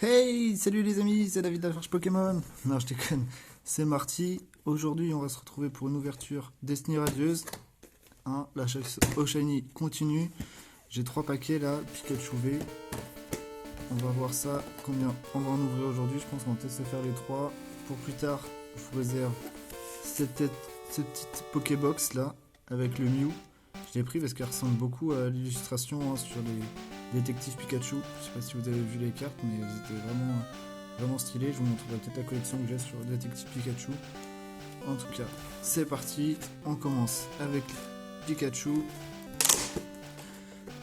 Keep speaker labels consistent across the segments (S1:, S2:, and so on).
S1: Hey, salut les amis, c'est David de la Farge Pokémon. Non, je déconne, c'est Marty. Aujourd'hui, on va se retrouver pour une ouverture Destiny Radieuse. Hein, la chasse au shiny continue. J'ai 3 paquets là, Pikachu V. On va voir ça, combien on va en ouvrir aujourd'hui. Je pense qu'on va peut-être se faire les 3. Pour plus tard, je vous réserve cette petite Pokébox là, avec le Mew. Je l'ai pris parce qu'elle ressemble beaucoup à l'illustration sur les détectives Pikachu. Je sais pas si vous avez vu les cartes, mais elles étaient vraiment stylées. Je vous montrerai peut-être la collection que j'ai sur le détective Pikachu. En tout cas, c'est parti. On commence avec Pikachu.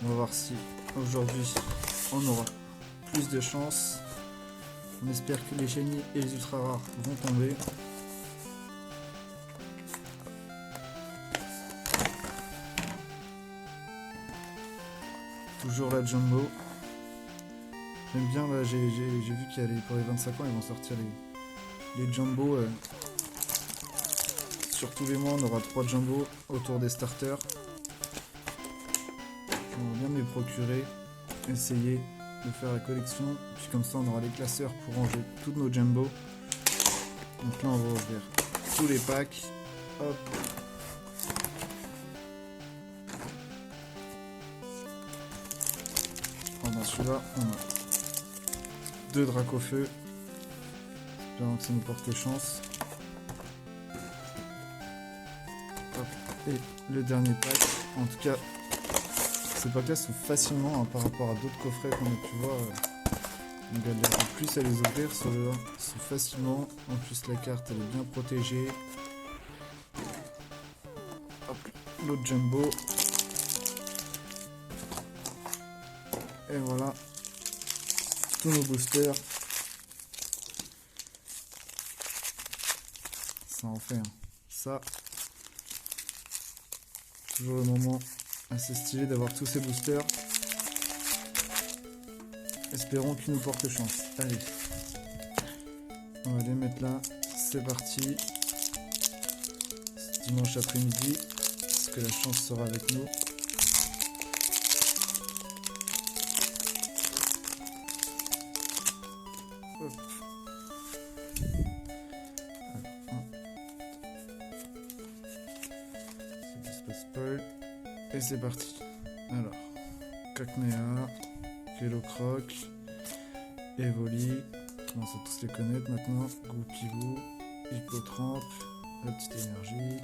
S1: On va voir si aujourd'hui on aura plus de chance. On espère que les shiny et les ultra rares vont tomber. Toujours la Jumbo. J'aime bien, là, j'ai vu qu'il y a pour les 25 ans, ils vont sortir les Jumbo. Sur tous les mois, on aura 3 Jumbo autour des starters. On va bien me les procurer, essayer de faire la collection. Puis comme ça, on aura les classeurs pour ranger toutes nos Jumbo. Donc là, on va ouvrir tous les packs. Hop. Dans celui-là, on a 2 Dracofeu. Espérons que ça nous porte chance. Hop. Et le dernier pack. En tout cas, ces packs-là sont facilement, par rapport à d'autres coffrets qu'on a pu voir. On galère plus à les ouvrir. Ceux-là sont facilement. En plus, la carte elle est bien protégée. Hop, l'autre Jumbo. Et voilà. Tous nos boosters. Ça en fait un. Ça. Toujours le moment assez stylé d'avoir tous ces boosters. Espérons qu'ils nous portent chance. Allez. On va les mettre là. C'est parti. C'est dimanche après-midi. Est-ce que la chance sera avec nous? Hop. Et c'est parti. Alors, Cacnea, Kellocroc, Evoli, on va tous les connaître maintenant. Goupilou, Hippotrampe, la petite énergie,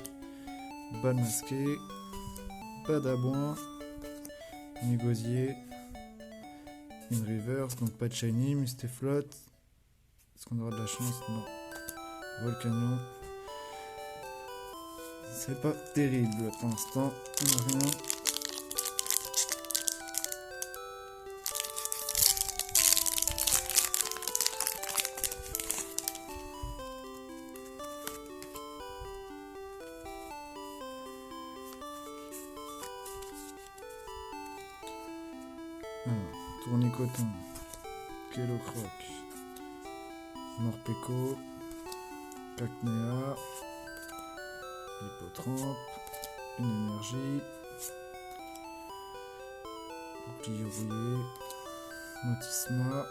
S1: Balle masquée, Badabouin, Négosier, une reverse, donc pas de shiny, Mustéflot. Est-ce qu'on aura de la chance? Non. Volcanion. C'est pas terrible pour l'instant, on n'a rien. Alors, Tournicoton, Kellocroc, Morpeko, Cacnea, Hippotrampe, une énergie, bouclier rouillé, Motisma,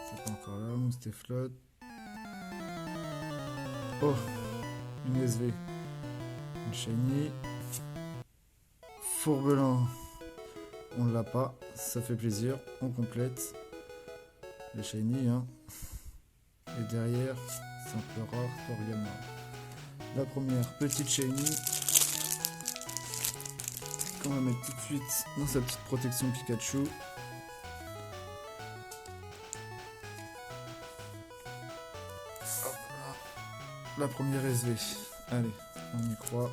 S1: c'est pas encore là, Mustéflot. Oh, une SV, une shiny, Fourbelin, on l'a pas, ça fait plaisir, on complète les shiny, hein. Et derrière, simple rare, Toriyama. La première petite shiny qu'on va mettre tout de suite dans sa petite protection Pikachu. Hop là. La première SV. Allez, on y croit.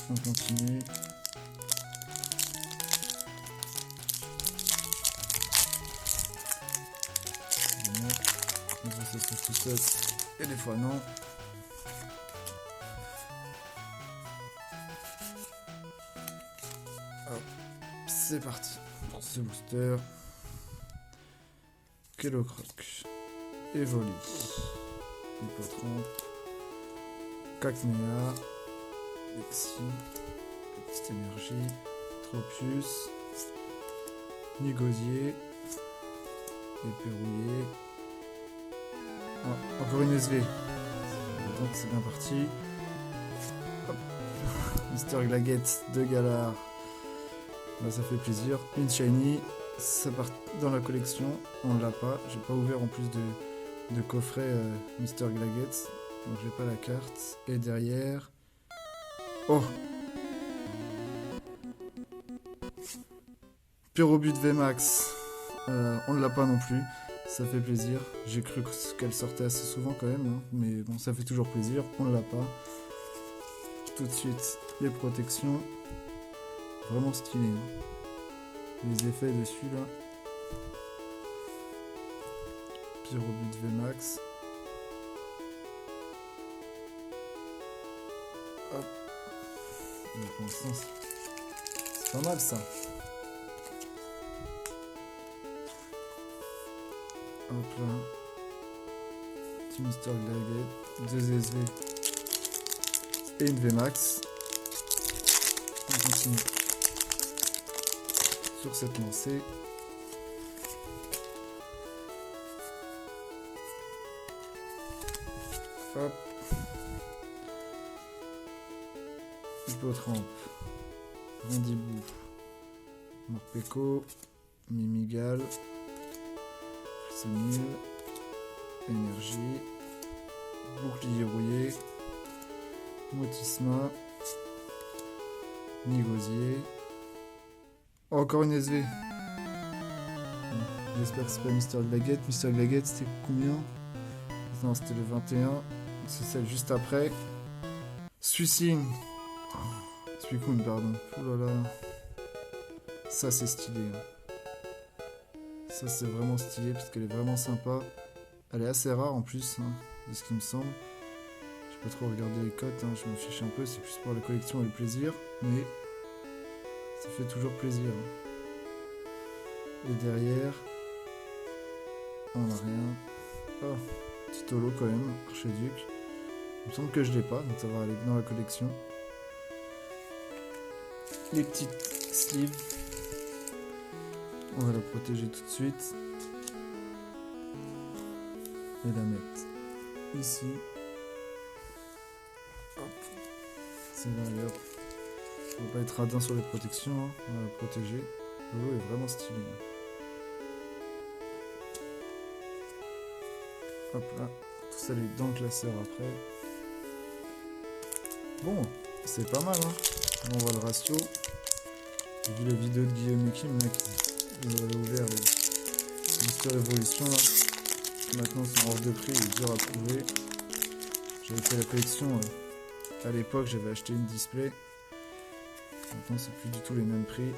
S1: On continue. Des fois ça se fait tout seul et des fois non. Hop, c'est parti pour ce booster. Kellocroc, Evoli, Hippotrampe, Cacnea, Lexi, petite énergie, Tropius, Négosier. Éperrouillé. Oh, encore une SV. Donc c'est bien parti. Hop. Mister Glaguette de Galar. Bah, ça fait plaisir. Une shiny. Ça part dans la collection. On l'a pas. J'ai pas ouvert en plus de coffret Mister Glaguette. Donc j'ai pas la carte. Et derrière. Oh! Pyrobut VMAX. On ne l'a pas non plus. Ça fait plaisir. J'ai cru qu'elle sortait assez souvent quand même. Hein. Mais bon, ça fait toujours plaisir. On ne l'a pas. Tout de suite, les protections. Vraiment stylé. Hein. Les effets dessus là. Pyrobut VMAX. Hop. Mais pour l'instant, c'est pas mal ça. Hop là. Petit Mister Glaguette. 2 SV. Et une VMAX. On continue sur cette lancée. Hop. Hippotrampe. Brindibou. Morpeko. Mimigal. Sonil. Énergie. Bouclier rouillé. Motisma. Négosier. Oh, encore une SV. J'espère que c'est pas Mister Glaguette. Mister Glaguette, c'était combien? Non, c'était le 21. C'est celle juste après. Suicune. Suicune, pardon. Oh là là. Ça, c'est stylé. Hein. Ça, c'est vraiment stylé parce qu'elle est vraiment sympa. Elle est assez rare en plus, hein, de ce qui me semble. Je peux trop regarder les cotes, hein, je me fiche un peu. C'est plus pour la collection et le plaisir. Mais ça fait toujours plaisir. Hein. Et derrière, on n'a rien. Oh, petit holo quand même, Archiduc. Il me semble que je l'ai pas, donc ça va aller dans la collection. Les petites sleeves. On va la protéger tout de suite. Et la mettre ici. Hop. C'est là, allez hop. On va pas être radin sur les protections, hein. On va la protéger. Le lot est vraiment stylé. Hop là. Tout ça les dans le classeur après. Bon, c'est pas mal, hein. On voit le ratio. J'ai vu la vidéo de Guillaume et Kim, là, qui avait ouvert les Mister Evolution, là. Maintenant, c'est en hors de prix, il est dur à trouver. J'avais fait la collection, à l'époque, j'avais acheté une display. Maintenant, c'est plus du tout les mêmes prix.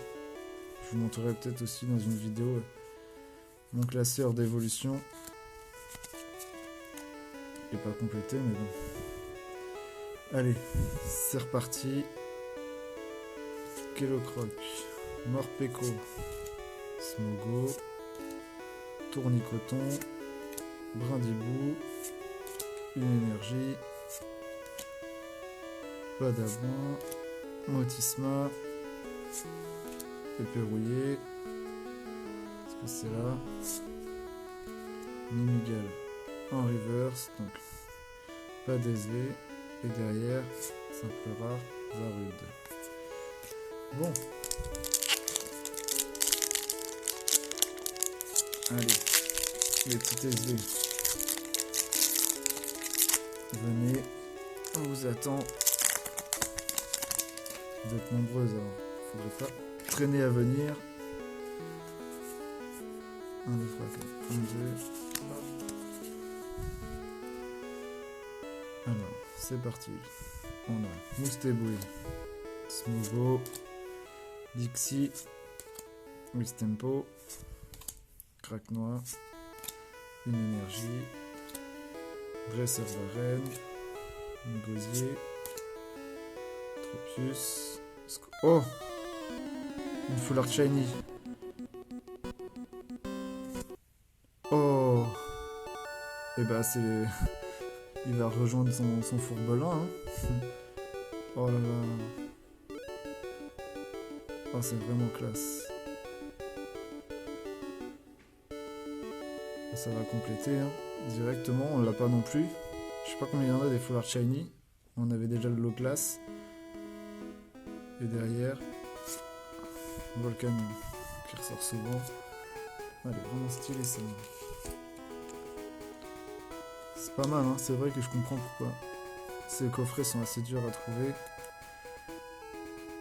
S1: Je vous montrerai peut-être aussi dans une vidéo mon classeur d'évolution. Il n'est pas complété, mais bon. Allez, c'est reparti. Kellocroc, Morpeko, Smogo, Tournicoton, Brindibou, une énergie, Badabin, Motisma, Éperrouillé, est-ce que c'est là? Mimigal en reverse, donc pas d'SV, et derrière, simple rare, Zarude. Bon. Allez, les petites SV. Venez, on vous attend. Vous êtes nombreuses alors, faudrait pas traîner à venir. 1, 2, 3, 4, 1, 2. Alors, c'est parti. On a Moustébouille, Smogo, Dixie, Wistempo, Crack Noir, une énergie, Dresseur Varenne, Négosier, Tropius. Oh! Une Full Art Shiny. Oh! Et bah c'est... Il va rejoindre son fourbelin. Hein. Oh là là. Oh c'est vraiment classe. ça va compléter hein. Directement, on l'a pas non plus. Je sais pas combien il y en a des full art shiny. On avait déjà le low class. Et derrière, Volcano qui ressort souvent. Elle est vraiment stylée celle-là. C'est pas mal, hein. C'est vrai que je comprends pourquoi ces coffrets sont assez durs à trouver.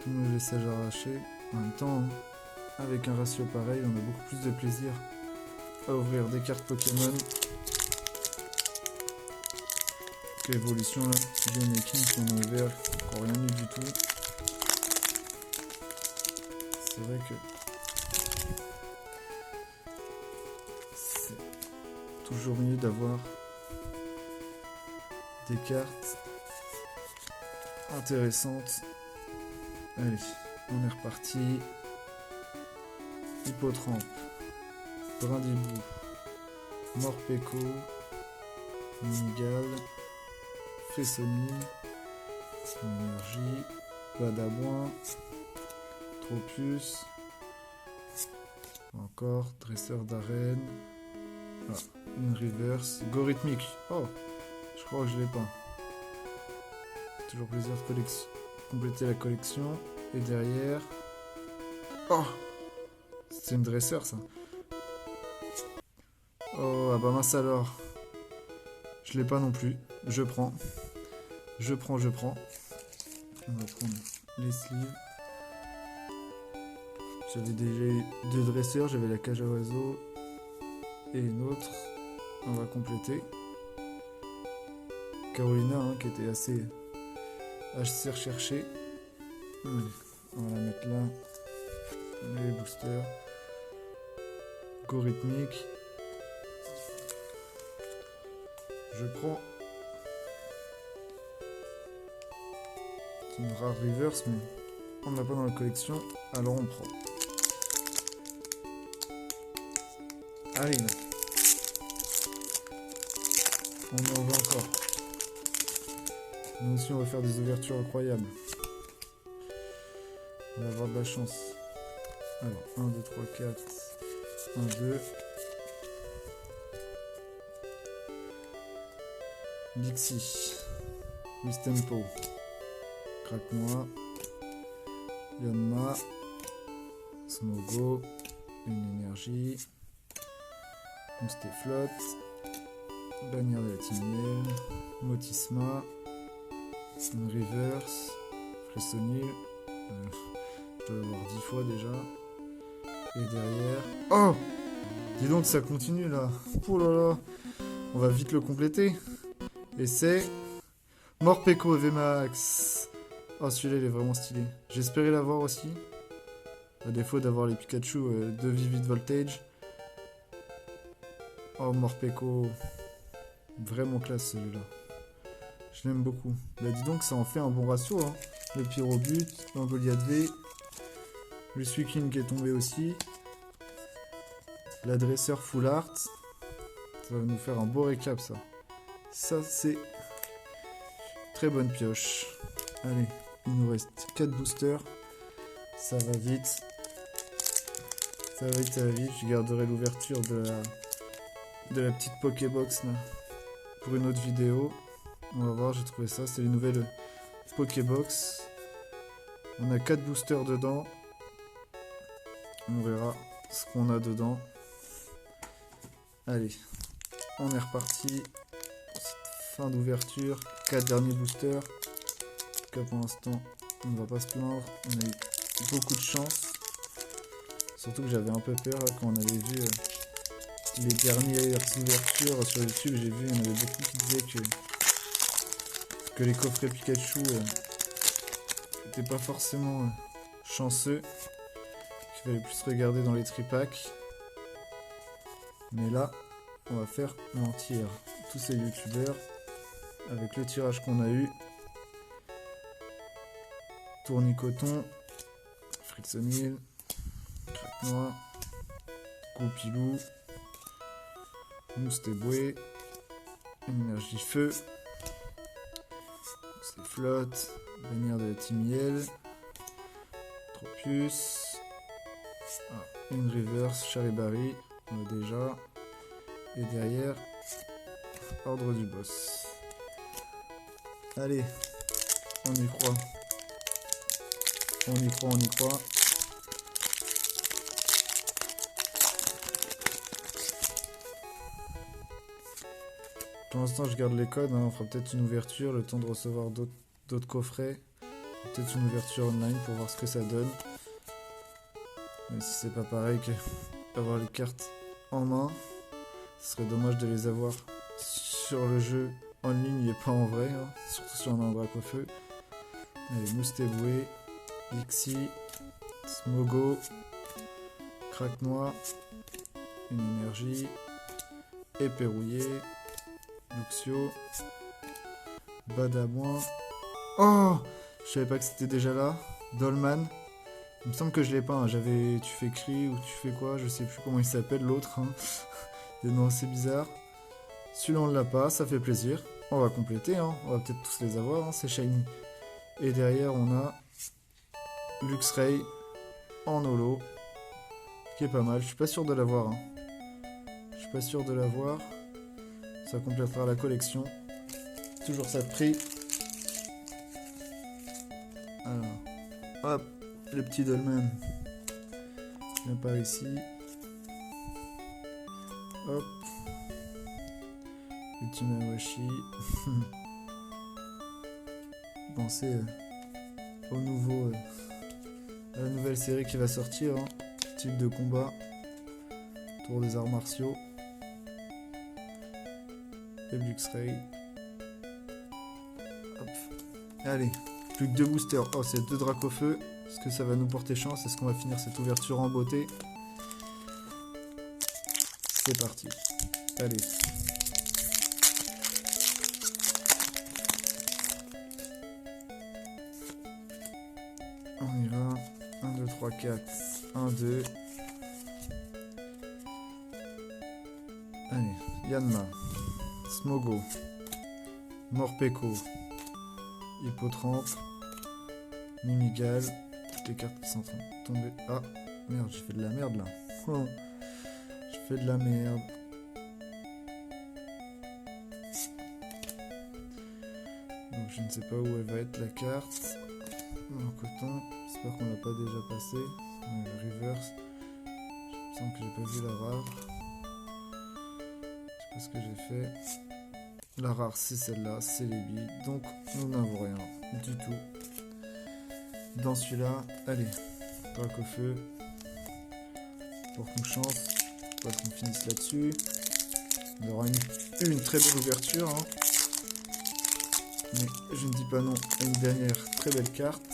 S1: Tous nos messages arrachés. En même temps, hein, avec un ratio pareil, on a beaucoup plus de plaisir à ouvrir des cartes Pokémon que l'évolution là. J'ai une équipe qui en a ouvert, encore rien eu du tout. C'est vrai que c'est toujours mieux d'avoir des cartes intéressantes. Allez, on est reparti. Hippotrampe, Brindibou, Morpeko, Minigal, Fressoni, Énergie, Badabouin, Tropius, encore Dresseur d'arène, une reverse, Gorithmique. Oh, je crois que je l'ai pas. Toujours plaisir de compléter la collection. Et derrière, oh, c'est une dresseur ça. Oh, ah bah mince alors. Je l'ai pas non plus. Je prends. Je prends. On va prendre les sleeves. J'avais déjà eu 2 dresseurs. J'avais la cage à oiseaux. Et une autre. On va compléter. Carolina, hein, qui était assez recherchée. Allez, on va la mettre là. Les boosters. Gorithmique. Je prends. C'est une rare reverse, mais on n'a pas dans la collection, alors on prend. Allez, là. On en veut encore. Nous aussi, on va faire des ouvertures incroyables. On va avoir de la chance. Alors, 1, 2, 3, 4. 1, 2. Dixie. Mistempo. Craque-moi. Yanma. Smogo. Une énergie. Musteflot. Bannière de la Timiel. Motisma. Une reverse. Fressonil. Je dois l'avoir 10 fois déjà. Et derrière. Oh! Dis donc, ça continue là. Oh là là. On va vite le compléter. Et c'est Morpeko VMAX. Oh, celui-là, il est vraiment stylé. J'espérais l'avoir aussi. À défaut d'avoir les Pikachu de Vivid Voltage. Oh, Morpeko. Vraiment classe celui-là. Je l'aime beaucoup. Bah, dis donc, ça en fait un bon ratio. Hein. Le Pyrobut, l'Angoliath V. Le Suicune qui est tombé aussi. L'adresseur Full Art. Ça va nous faire un beau récap, ça. Ça, c'est très bonne pioche. Allez, il nous reste 4 boosters. Ça va vite. Ça va vite. Je garderai l'ouverture de la petite Pokébox là, pour une autre vidéo. On va voir, j'ai trouvé ça. C'est les nouvelles Pokébox. On a 4 boosters dedans. On verra ce qu'on a dedans. Allez, on est reparti. Fin d'ouverture, 4 derniers boosters. En tout cas pour l'instant, on ne va pas se plaindre. On a eu beaucoup de chance. Surtout que j'avais un peu peur là, quand on avait vu les dernières ouvertures sur YouTube. J'ai vu, il y en avait beaucoup qui disaient que les coffrets Pikachu n'étaient pas forcément chanceux. Qu'il fallait plus regarder dans les tripacks. Mais là, on va faire mentir tous ces youtubeurs avec le tirage qu'on a eu. Tournicoton, Fritsonil, Craque-Noir, Goupilou, Mousteboué, Énergie Feu, c'est Flotte, Bannière de la Timiel, Tropius, une reverse, Charibari, on a déjà, Et derrière, ordre du boss. Allez, on y croit. On y croit, on y croit. Pour l'instant, je garde les codes. On fera peut-être une ouverture, le temps de recevoir d'autres coffrets. Peut-être une ouverture online pour voir ce que ça donne. Mais si c'est pas pareil qu'avoir les cartes en main, ce serait dommage de les avoir sur le jeu en ligne et pas en vrai, hein, surtout sur un drac au feu. Allez, Moustéboué, Ixi, Smogo, Craque-Noix, une énergie, Éperrouillé, Luxio, Badabouin. Oh, je savais pas que c'était déjà là. Dolman. Il me semble que je l'ai pas. Hein. Tu fais cri ou tu fais quoi? Je sais plus comment il s'appelle l'autre. Hein. Des noms assez bizarres. Celui-là on l'a pas, ça fait plaisir. On va compléter. Hein. On va peut-être tous les avoir. Hein. C'est shiny. Et derrière on a Luxray en holo, qui est pas mal. Je suis pas sûr de l'avoir. Hein. Je suis pas sûr de l'avoir. Ça complétera la collection. Toujours ça de prix. Alors, hop, le petit Dolman. Viens par ici. Hop. Ultima Washi. Pensez au nouveau, à la nouvelle série qui va sortir. Hein. Type de combat. Tour des arts martiaux. Et Luxray. Hop. Allez, plus que 2 boosters. Oh, c'est 2 dracs au feu. Est-ce que ça va nous porter chance? Est-ce qu'on va finir cette ouverture en beauté? C'est parti. Allez. On y va. 1, 2, 3, 4. 1, 2. Allez. Yanma. Smogo. Morpeko. Hippotrampe. Mimigal. Toutes les cartes qui sont en train de tomber. Ah, merde, j'ai fait de la merde là. Oh, je fais de la merde. Donc je ne sais pas où elle va être la carte. En coton. J'espère qu'on l'a pas déjà passé. Reverse. Il me semble que j'ai pas vu la rare. Je sais pas ce que j'ai fait. La rare c'est celle-là, c'est les billes. Donc nous n'avons rien du tout. Dans celui-là, allez, drac au feu. Porte-nous chance. Pas qu'on finisse là-dessus. On aura une très belle ouverture. Hein. Mais je ne dis pas non à une dernière très belle carte.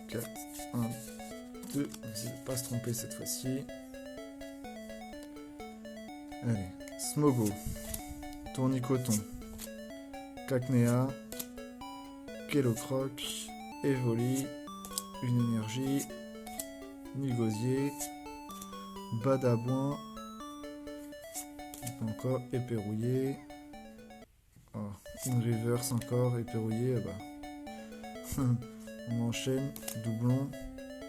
S1: Quatre, 1, 2. Je ne vais pas se tromper cette fois-ci. Allez, Smogo, Tournicoton, Cacnea, Kellocroc, Evoli, une énergie, Nugosier, Badabouin, pas encore, Éperrouillé, oh, une reverse encore, Éperrouillé, bah. On enchaîne, doublon,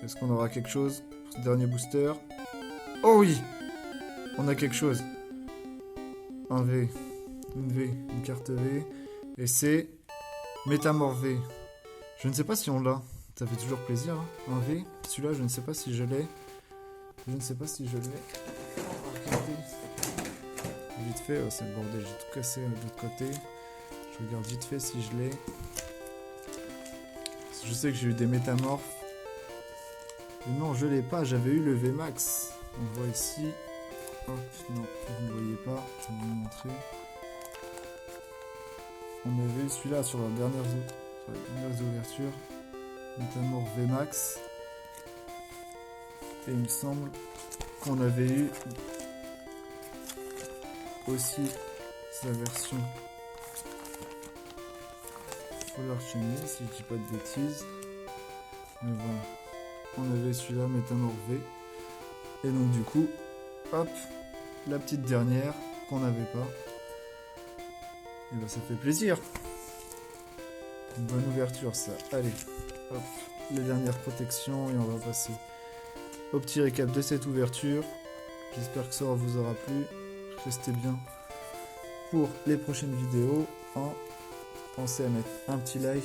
S1: est-ce qu'on aura quelque chose pour ce dernier booster? Oh oui, on a quelque chose. Un V, une carte V, et c'est Métamorphe V. Je ne sais pas si on l'a, ça fait toujours plaisir, hein. Un V, celui-là je ne sais pas si je l'ai. Je ne sais pas si je l'ai. On va regarder. Vite fait, oh, c'est le bordel, j'ai tout cassé de l'autre côté. Je regarde vite fait si je l'ai. Je sais que j'ai eu des métamorphes. Et non, je l'ai pas, j'avais eu le VMAX. On voit ici. Hop, non, vous ne voyez pas, je vais vous le montrer. On avait eu celui-là sur les dernières ouvertures. Métamorphe VMAX. Et il me semble qu'on avait eu aussi sa version Full Archenie, si je dis pas de bêtises. Mais voilà, on avait celui-là, Métamorphe V. Et donc du coup, hop, la petite dernière qu'on n'avait pas. Et ben ça fait plaisir. Une bonne ouverture ça. Allez, hop, les dernières protections et on va passer au petit récap de cette ouverture. J'espère que ça vous aura plu. Restez bien pour les prochaines vidéos. Pensez à mettre un petit like.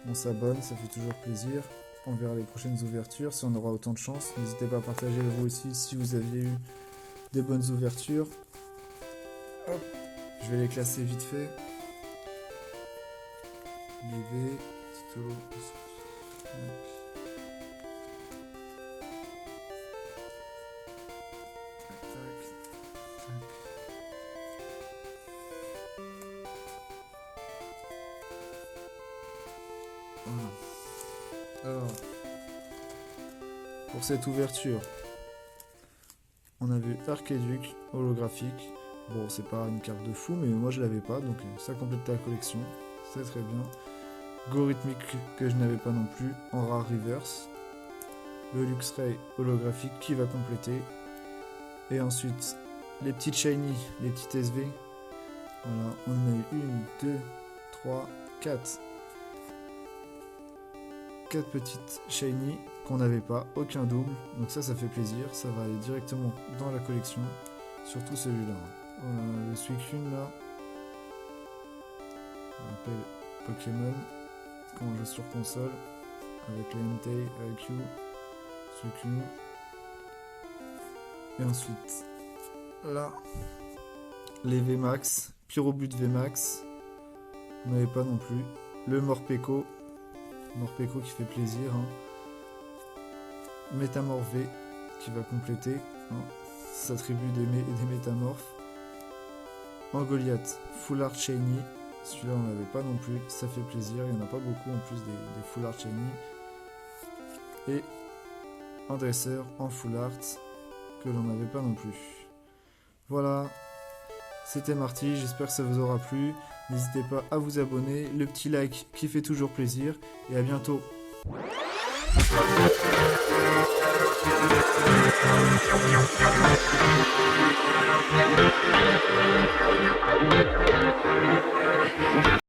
S1: On s'abonne, ça fait toujours plaisir. On verra les prochaines ouvertures si on aura autant de chance. N'hésitez pas à partager vous aussi si vous aviez eu des bonnes ouvertures. Hop. Je vais les classer vite fait. BV, Tito, voilà. Alors, pour cette ouverture, on a vu Archiduc holographique. Bon, c'est pas une carte de fou, mais moi je l'avais pas, donc ça complète la collection. C'est très bien. Gorithmique que je n'avais pas non plus, en rare reverse. Le Luxray holographique qui va compléter. Et ensuite, les petites shiny, les petites SV. Voilà, on en a eu 1, 2, 3, 4. 4 petites shiny qu'on n'avait pas, aucun double. Donc ça fait plaisir, ça va aller directement dans la collection. Surtout celui-là. Le Suicune là. On appelle Pokémon. Quand on joue sur console. Avec les Entei, IQ, Suicune. Et ensuite, là, les VMAX, Pyrobut VMAX, on n'avait pas non plus. Le Morpeko qui fait plaisir. Métamorph V qui va compléter. S'attribue des métamorphes. En Goliath, Full Art Shiny. Celui-là, on n'avait pas non plus. Ça fait plaisir. Il n'y en a pas beaucoup en plus des Full Art Shiny. Et un dresseur en Full Art que l'on n'avait pas non plus. Voilà, c'était Marty, j'espère que ça vous aura plu. N'hésitez pas à vous abonner, le petit like qui fait toujours plaisir, et à bientôt.